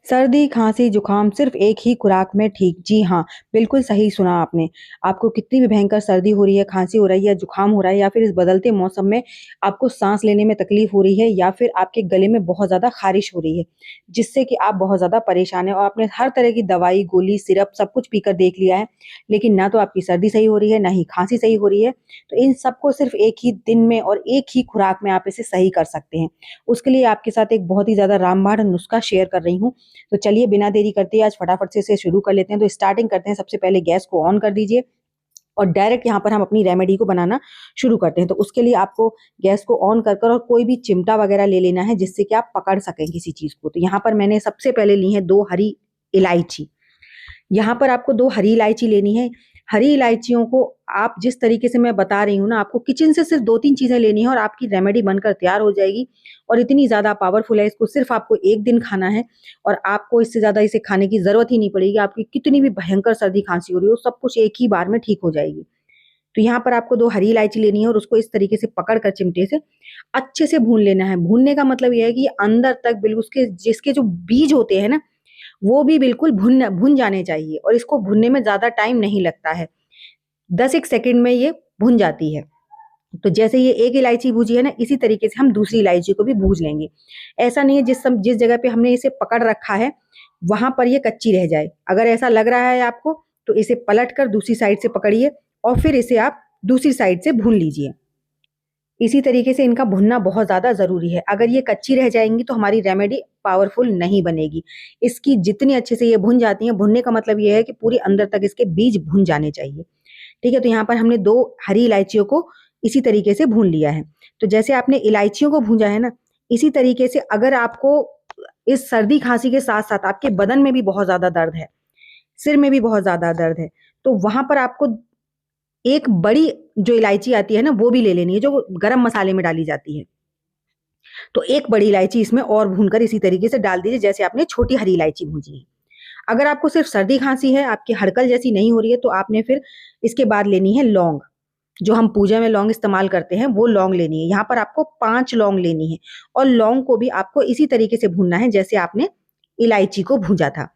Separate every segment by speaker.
Speaker 1: सर्दी, खाँसी, जुकाम सिर्फ़ एक ही खुराक में ठीक। जी हाँ, बिल्कुल सही सुना आपने। आपको कितनी भी भयंकर सर्दी हो रही है, खाँसी हो रही है, जुकाम हो रहा है या फिर इस बदलते मौसम में आपको साँस लेने में तकलीफ़ हो रही है या फिर आपके गले में बहुत ज़्यादा ख़ारिश हो रही है, जिससे कि आप बहुत ज़्यादा परेशान हैं और आपने हर तरह की दवाई, गोली, सिरप सब कुछ पीकर देख लिया है, लेकिन ना तो आपकी सर्दी सही हो रही है, ना ही खाँसी सही हो रही है। तो इन सबको सिर्फ़ एक ही दिन में और एक ही खुराक में आप इसे सही कर सकते हैं। उसके लिए आपके साथ एक बहुत ही ज़्यादा रामबाण नुस्ख़ा शेयर कर रही हूँ। तो चलिए बिना देरी करते आज फटाफट से इसे शुरू कर लेते हैं। तो स्टार्टिंग करते हैं, सबसे पहले गैस को ऑन कर दीजिए और डायरेक्ट यहाँ पर हम अपनी रेमेडी को बनाना शुरू करते हैं। तो उसके लिए आपको गैस को ऑन कर कर और कोई भी चिमटा वगैरह ले लेना है जिससे कि आप पकड़ सकें किसी चीज़ को। तो यहाँ पर मैंने सबसे पहले ली है 2 हरी इलायची। यहाँ पर आपको 2 हरी इलायची लेनी है। हरी इलायचियों को आप जिस तरीके से मैं बता रही हूँ ना, आपको किचन से सिर्फ़ 2-3 चीज़ें लेनी है और आपकी रेमेडी बनकर तैयार हो जाएगी और इतनी ज़्यादा पावरफुल है, इसको सिर्फ़ आपको 1 दिन खाना है और आपको इससे ज़्यादा इसे खाने की ज़रूरत ही नहीं पड़ेगी। आपकी कितनी भी भयंकर सर्दी-खाँसी हो रही हो, सब कुछ एक ही बार में ठीक हो जाएगी। तो यहाँ पर आपको 2 हरी इलायची लेनी है और उसको इस तरीके से पकड़ कर चिमटे से अच्छे से भून लेना है। भूनने का मतलब ये है कि अंदर तक बिल्कुल उसके जिसके जो बीज होते हैं ना, वो भी बिल्कुल भुन भुन जाने चाहिए और इसको भुनने में ज़्यादा टाइम नहीं लगता है। 10 एक सेकंड में ये भुन जाती है। तो जैसे ये एक इलायची भूजी है ना, इसी तरीके से हम दूसरी इलायची को भी भूज लेंगे। ऐसा नहीं है जिस जगह पे हमने इसे पकड़ रखा है, वहाँ पर ये कच्ची रह जाए। अगर ऐसा लग रहा है आपको, तो इसे पलट कर दूसरी साइड से पकड़िए और फिर इसे आप दूसरी साइड से भून लीजिए। इसी तरीके से इनका भुनना बहुत ज़्यादा ज़रूरी है। अगर ये कच्ची रह जाएँगी तो हमारी रेमेडी पावरफुल नहीं बनेगी। इसकी जितनी अच्छे से ये भुन जाती हैं, भुनने का मतलब ये है कि पूरे अंदर तक इसके बीज भुन जाने चाहिए। ठीक है? तो यहाँ पर हमने 2 हरी इलायचियों को इसी तरीके से भून लिया है। तो जैसे आपने इलायचियों को भूजा है ना, इसी तरीके से अगर आपको इस सर्दी-खाँसी के साथ-साथ आपके बदन में भी बहुत ज़्यादा दर्द है, सिर में भी बहुत ज़्यादा दर्द है, तो वहाँ पर आपको एक बड़ी जो इलायची आती है ना, वो भी ले लेनी है, जो गरम मसाले में डाली जाती है। तो एक बड़ी इलायची इसमें और भूनकर इसी तरीके से डाल दीजिए, जैसे आपने छोटी हरी इलायची भूजी है। अगर आपको सिर्फ़ सर्दी-खाँसी है, आपकी हड़कल जैसी नहीं हो रही है, तो आपने फिर इसके बाद लेनी है लौंग। जो हम पूजा में लौंग इस्तेमाल करते हैं, वो लौंग लेनी है। यहाँ पर आपको 5 लौंग लेनी है और लौंग को भी आपको इसी तरीके से भूनना है, जैसे आपने इलायची को भूजा था।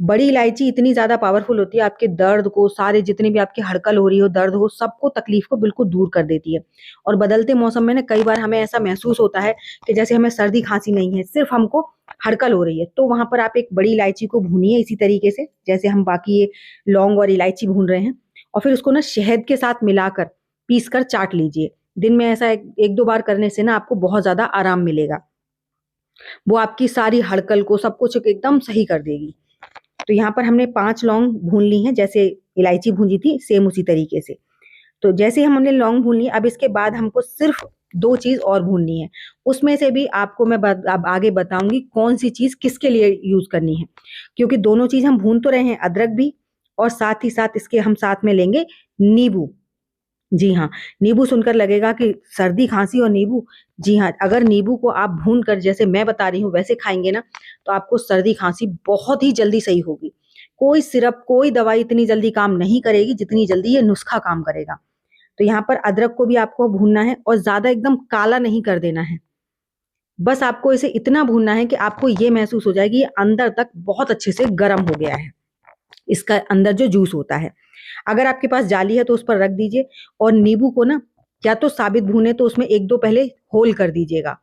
Speaker 1: बड़ी इलायची इतनी ज़्यादा पावरफुल होती है, आपके दर्द को, सारे जितने भी आपकी हड़कल हो रही हो, दर्द हो, सबको तकलीफ़ को बिल्कुल दूर कर देती है। और बदलते मौसम में ना कई बार हमें ऐसा महसूस होता है कि जैसे हमें सर्दी-खाँसी नहीं है, सिर्फ़ हमको हड़कल हो रही है। तो वहाँ पर आप एक बड़ी इलायची को भूनिए इसी तरीके से, जैसे हम बाकी ये लौंग और इलायची भून रहे हैं और फिर उसको ना शहद के साथ मिलाकर, पीस कर चाट लीजिए। दिन में ऐसा 1-2 बार करने से ना आपको बहुत ज़्यादा आराम मिलेगा। वो आपकी सारी हड़कल को, सब कुछ एकदम सही कर देगी। तो यहाँ पर हमने 5 लौंग भून ली हैं, जैसे इलायची भूंजी थी, सेम उसी तरीके से। तो जैसे ही हमने लौंग भून ली, अब इसके बाद हमको सिर्फ़ 2 चीज़ और भूननी है। उसमें से भी आपको मैं अब आगे बताऊँगी कौन-सी चीज़ किसके लिए यूज़ करनी है। क्योंकि दोनों चीज़ हम भून तो रहे हैं, अदरक भी और साथ ही साथ इसके हम साथ में लेंगे नींबू। जी हाँ, नींबू सुनकर लगेगा कि सर्दी, खाँसी और नींबू। जी हाँ, अगर नींबू को आप भून कर जैसे मैं बता रही हूँ वैसे खाएँगे ना, तो आपको सर्दी, खाँसी बहुत ही जल्दी सही होगी। कोई सिरप, कोई दवाई इतनी जल्दी काम नहीं करेगी जितनी जल्दी ये नुस्खा काम करेगा। तो यहाँ पर अदरक को भी आपको भूनना है और ज़्यादा एकदम काला नहीं कर देना है। बस आपको इसे इतना भूनना है कि आपको ये महसूस हो जाए कि ये अंदर तक बहुत अच्छे से गरम हो गया है। इसका अंदर जो जूस होता है। अगर आपके पास जाली है तो उस पर रख दीजिए और नींबू को ना या तो साबित भूने तो उसमें 1-2 पहले होल कर दीजिएगा।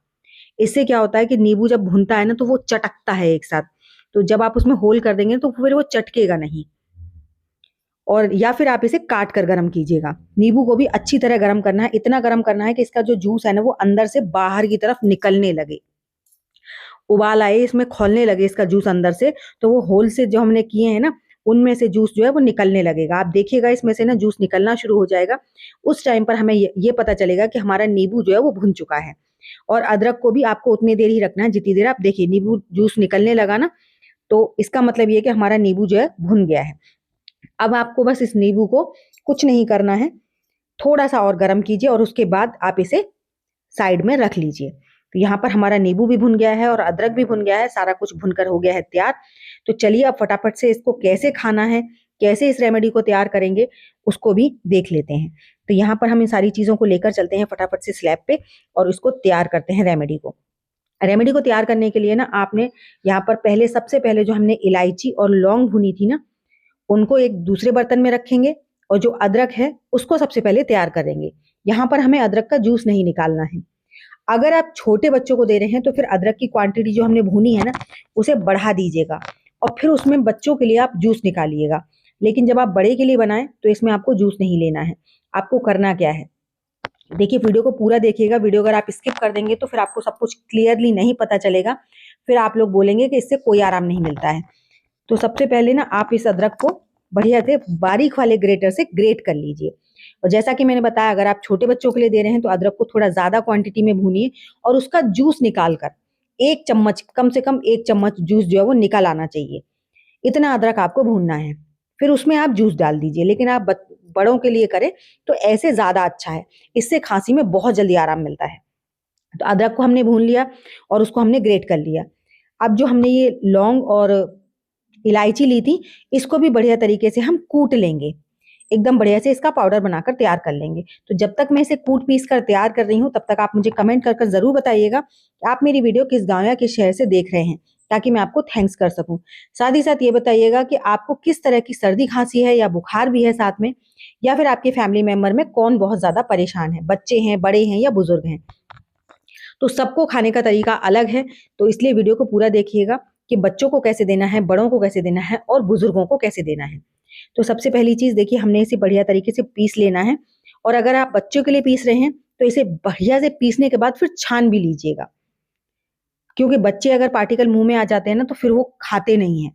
Speaker 1: इससे क्या होता है कि नींबू जब भुनता है ना तो वो चटकता है एक साथ। तो जब आप उसमें होल कर देंगे तो फिर वो चटकेगा नहीं और या फिर आप इसे काट कर गरम कीजिएगा। नींबू को भी अच्छी तरह गरम करना है, इतना गरम करना है कि इसका जो जूस है ना वो अंदर से बाहर की तरफ निकलने लगे। उबाल आए, इसमें खौलने लगे इसका जूस अंदर से, तो वो होल से जो हमने किए हैं ना, उनमें से जूस जो है वो निकलने लगेगा। आप देखिएगा इसमें से ना जूस निकलना शुरू हो जाएगा। उस टाइम पर हमें ये पता चलेगा कि हमारा नींबू जो है वो भुन चुका है और अदरक को भी आपको उतनी देर ही रखना है जितनी देर आप देखिए नींबू जूस निकलने लगा ना, तो इसका मतलब ये है कि हमारा नींबू जो है भुन गया है। अब आपको बस इस नींबू को कुछ नहीं करना है, थोड़ा-सा और गरम कीजिए और उसके बाद आप इसे साइड में रख लीजिए। तो यहाँ पर हमारा नींबू भी भुन गया है और अदरक भी भुन गया है, सारा कुछ भुनकर हो गया है तैयार। तो चलिए अब फटाफट से इसको कैसे खाना है, कैसे इस रेमेडी को तैयार करेंगे, उसको भी देख लेते हैं। तो यहाँ पर हम इन सारी चीज़ों को लेकर चलते हैं फटाफट से स्लैब पे और इसको तैयार करते हैं रेमेडी को। रेमेडी को तैयार करने के लिए ना आपने यहाँ पर पहले सबसे पहले जो हमने इलायची और लौंग भुनी थी ना, उनको एक दूसरे बर्तन में रखेंगे और जो अदरक है उसको सबसे पहले तैयार करेंगे। यहाँ पर हमें अदरक का जूस नहीं निकालना है। अगर आप छोटे बच्चों को दे रहे हैं तो फिर अदरक की क्वांटिटी जो हमने भुनी है ना उसे बढ़ा दीजिएगा और फिर उसमें बच्चों के लिए आप जूस निकालिएगा। लेकिन जब आप बड़े के लिए बनाएं तो इसमें आपको जूस नहीं लेना है। आपको करना क्या है, देखिए वीडियो को पूरा देखिएगा। वीडियो अगर आप स्किप कर देंगे तो फिर आपको सब कुछ क्लियरली नहीं पता चलेगा, फिर आप लोग बोलेंगे कि इससे कोई आराम नहीं मिलता है। तो सबसे पहले ना आप इस अदरक को बढ़िया से बारीक वाले ग्रेटर से ग्रेट कर लीजिए। और जैसा कि मैंने बताया, अगर आप छोटे बच्चों के लिए दे रहे हैं तो अदरक को थोड़ा ज्यादा क्वांटिटी में भूनिए और उसका जूस निकाल कर 1 चम्मच, कम से कम 1 चम्मच जूस जो है वो निकल आना चाहिए। इतना अदरक आपको भूनना है, फिर उसमें आप जूस डाल दीजिए। लेकिन आप बड़ों के लिए करें तो ऐसे ज्यादा अच्छा है, इससे खांसी में बहुत जल्दी आराम मिलता है। तो अदरक को हमने भून लिया और उसको हमने ग्रेट कर लिया। अब जो हमने ये लौंग और इलायची ली थी, इसको भी बढ़िया तरीके से हम कूट लेंगे, एकदम बढ़िया से इसका पाउडर बनाकर तैयार कर लेंगे। तो जब तक मैं इसे कूट पीस कर तैयार कर रही हूँ तब तक आप मुझे कमेंट कर जरूर बताइएगा कि आप मेरी वीडियो किस गांव या किस शहर से देख रहे हैं, ताकि मैं आपको थैंक्स कर सकूं। साथ ही साथ ये बताइएगा कि आपको किस तरह की सर्दी खांसी है या बुखार भी है साथ में, या फिर आपके फैमिली मेंबर में कौन बहुत ज्यादा परेशान है, बच्चे हैं, बड़े हैं या बुजुर्ग हैं। तो सबको खाने का तरीका अलग है, तो इसलिए वीडियो को पूरा देखिएगा कि बच्चों को कैसे देना है, बड़ों को कैसे देना है और बुजुर्गों को कैसे देना है। तो सबसे पहली चीज देखिए, हमने इसे बढ़िया तरीके से पीस लेना है। और अगर आप बच्चों के लिए पीस रहे हैं तो इसे बढ़िया से पीसने के बाद फिर छान भी लीजिएगा, क्योंकि बच्चे अगर पार्टिकल मुंह में आ जाते हैं ना तो फिर वो खाते नहीं है।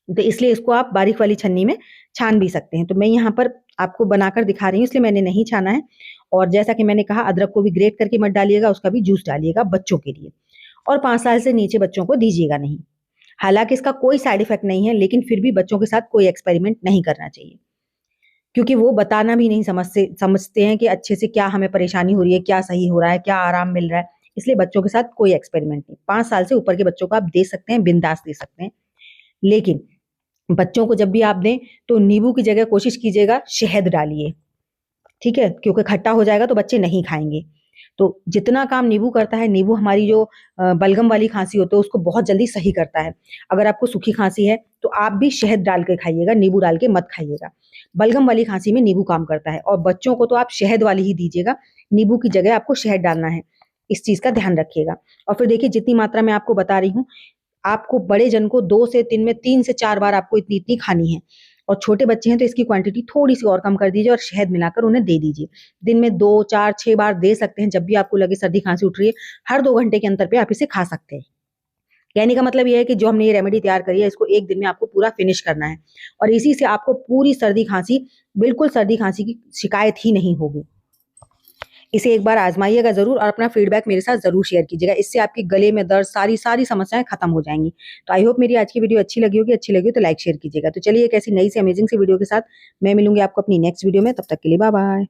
Speaker 1: तो इसलिए इसको आप बारीक वाली छन्नी में छान भी सकते हैं। तो मैं यहाँ पर आपको बनाकर दिखा रही हूँ, इसलिए मैंने नहीं छाना है। और जैसा कि मैंने कहा, अदरक को भी ग्रेट करके मत डालिएगा, उसका भी जूस डालिएगा बच्चों के लिए। और 5 साल से नीचे बच्चों को दीजिएगा नहीं। हालांकि इसका कोई साइड इफेक्ट नहीं है, लेकिन फिर भी बच्चों के साथ कोई एक्सपेरिमेंट नहीं करना चाहिए, क्योंकि वो बताना भी नहीं समझते हैं कि अच्छे से क्या हमें परेशानी हो रही है, क्या सही हो रहा है, क्या आराम मिल रहा है। इसलिए बच्चों के साथ कोई एक्सपेरिमेंट नहीं। 5 साल से ऊपर के बच्चों को आप दे सकते हैं, बिंदास दे सकते हैं। लेकिन बच्चों को जब भी आप दें तो नींबू की जगह कोशिश कीजिएगा शहद डालिए, ठीक है, क्योंकि खट्टा हो जाएगा तो बच्चे नहीं खाएंगे। तो जितना काम नींबू करता है, नींबू हमारी जो बलगम वाली खांसी होती है उसको बहुत जल्दी सही करता है। अगर आपको सूखी खांसी है तो आप भी शहद डाल के खाइएगा, नींबू डाल के मत खाइएगा। बलगम वाली खांसी में नींबू काम करता है, और बच्चों को तो आप शहद वाली ही दीजिएगा, नींबू की जगह आपको शहद डालना है। इस चीज का ध्यान रखिएगा। और फिर देखिए, जितनी मात्रा में आपको बता रही हूँ, आपको बड़े जन को 2 से 3 में 3 से 4 बार आपको इतनी इतनी खानी है। और छोटे बच्चे हैं तो इसकी क्वांटिटी थोड़ी सी और कम कर दीजिए और शहद मिलाकर उन्हें दे दीजिए। दिन में 2, 4, 6 बार दे सकते हैं, जब भी आपको लगे सर्दी खांसी उठ रही है। हर 2 घंटे के अंतर पे आप इसे खा सकते हैं। कहने का मतलब ये है कि जो हमने ये रेमेडी तैयार करी है, इसको 1 दिन में आपको पूरा फिनिश करना है, और इसी से आपको पूरी सर्दी खांसी, बिल्कुल सर्दी खांसी की शिकायत ही नहीं होगी। इसे एक बार आजमाइएगा जरूर और अपना फीडबैक मेरे साथ जरूर शेयर कीजिएगा। इससे आपके गले में दर्द, सारी सारी समस्याएं खत्म हो जाएंगी। तो आई होप मेरी आज की वीडियो अच्छी लगी होगी। अच्छी लगी हो तो लाइक शेयर कीजिएगा। तो चलिए, एक ऐसी नई सी अमेजिंग सी वीडियो के साथ मैं मिलूंगी आपको अपनी नेक्स्ट वीडियो में। तब तक के लिए बाय बाय।